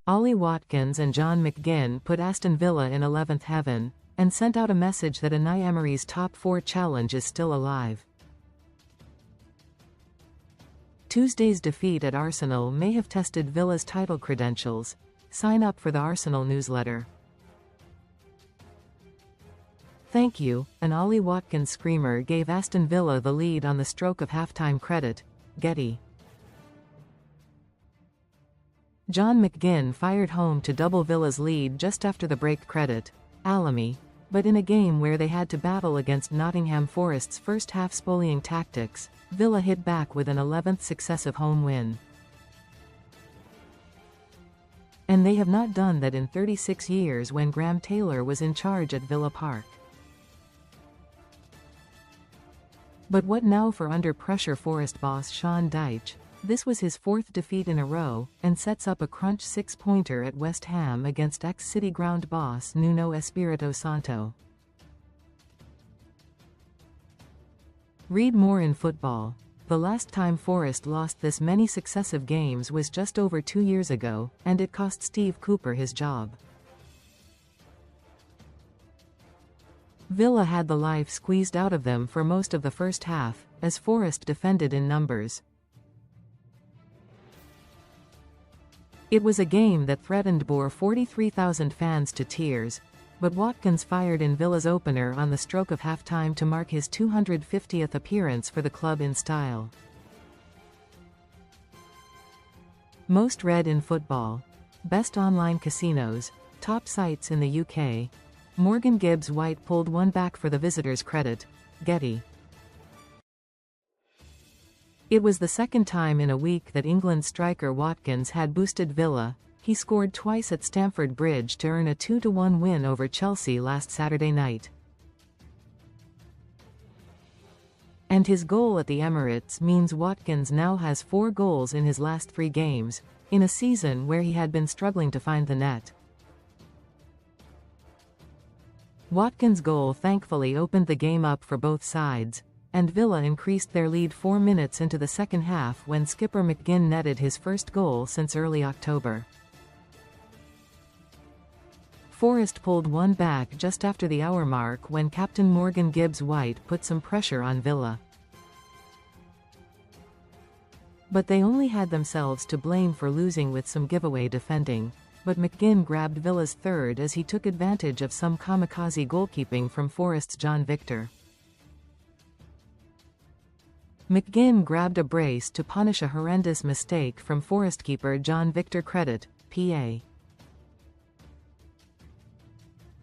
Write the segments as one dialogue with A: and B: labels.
A: Ollie Watkins and John McGinn put Aston Villa in 11th heaven, and sent out a message that Unai Emery's top 4 challenge is still alive. Tuesday's defeat at Arsenal may have tested Villa's title credentials. Sign up for the Arsenal newsletter. Thank you, an Ollie Watkins screamer gave Aston Villa the lead on the stroke of half-time credit. Getty. John McGinn fired home to double Villa's lead just after the break credit. Alamy. But in a game where they had to battle against Nottingham Forest's first-half spoliing tactics, Villa hit back with an 11th successive home win. And they have not done that in 36 years when Graham Taylor was in charge at Villa Park. But what now for under-pressure Forest boss Sean Dyche? This was his 4th defeat in a row, and sets up a crunch 6-pointer at West Ham against ex-City ground boss Nuno Espirito Santo. Read more in football. The last time Forest lost this many successive games was just over 2 years ago, and it cost Steve Cooper his job. Villa had the life squeezed out of them for most of the first half, as Forest defended in numbers. It was a game that threatened bore 43,000 fans to tears, but Watkins fired in Villa's opener on the stroke of halftime to mark his 250th appearance for the club in style. Most read in football. Best online casinos, top sites in the UK. Morgan Gibbs White pulled one back for the visitors' credit. Getty. It was the second time in a week that England striker Watkins had boosted Villa. He scored twice at Stamford Bridge to earn a 2-1 win over Chelsea last Saturday night. And his goal at the Emirates means Watkins now has 4 goals in his last 3 games, in a season where he had been struggling to find the net. Watkins' goal thankfully opened the game up for both sides, and Villa increased their lead 4 minutes into the second half when skipper McGinn netted his first goal since early October. Forest pulled one back just after the hour mark when captain Morgan Gibbs White put some pressure on Villa. But they only had themselves to blame for losing with some giveaway defending, but McGinn grabbed Villa's third as he took advantage of some kamikaze goalkeeping from Forest's John Victor. McGinn grabbed a brace to punish a horrendous mistake from Forest keeper John Victor Credit, PA.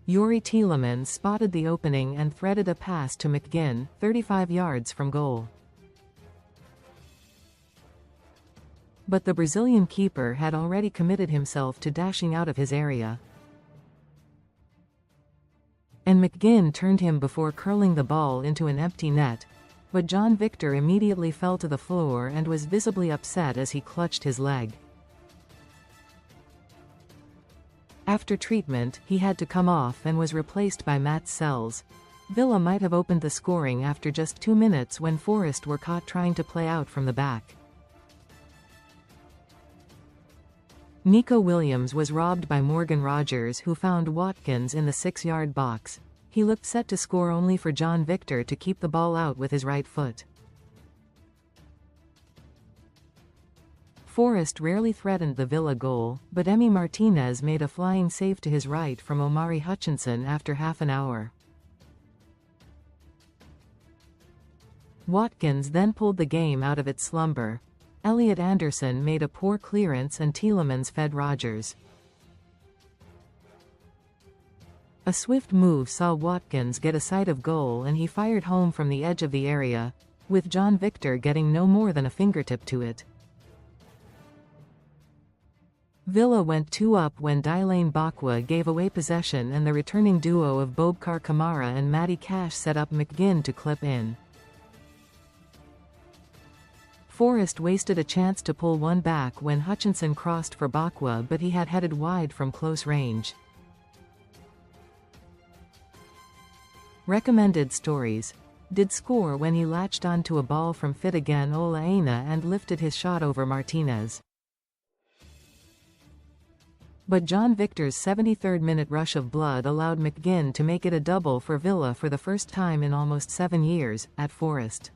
A: Youri Tielemans spotted the opening and threaded a pass to McGinn, 35 yards from goal. But the Brazilian keeper had already committed himself to dashing out of his area. And McGinn turned him before curling the ball into an empty net, but John Victor immediately fell to the floor and was visibly upset as he clutched his leg. After treatment, he had to come off and was replaced by Matt Sells. Villa might have opened the scoring after just 2 minutes when Forest were caught trying to play out from the back. Nico Williams was robbed by Morgan Rogers, who found Watkins in the 6-yard box. He looked set to score only for John Victor to keep the ball out with his right foot. Forest rarely threatened the Villa goal, but Emi Martinez made a flying save to his right from Omari Hutchinson after half an hour. Watkins then pulled the game out of its slumber. Elliot Anderson made a poor clearance and Tielemans fed Rogers. A swift move saw Watkins get a sight of goal and he fired home from the edge of the area, with John Victor getting no more than a fingertip to it. Villa went 2 up when Dylan Bakwa gave away possession and the returning duo of Bobkar Kamara and Matty Cash set up McGinn to clip in. Forest wasted a chance to pull one back when Hutchinson crossed for Bakwa, but he had headed wide from close range. Recommended stories. Did score when he latched onto a ball from Fit Again Olaena and lifted his shot over Martinez. But John Victor's 73rd-minute rush of blood allowed McGinn to make it a double for Villa for the first time in almost 7 years, at Forest.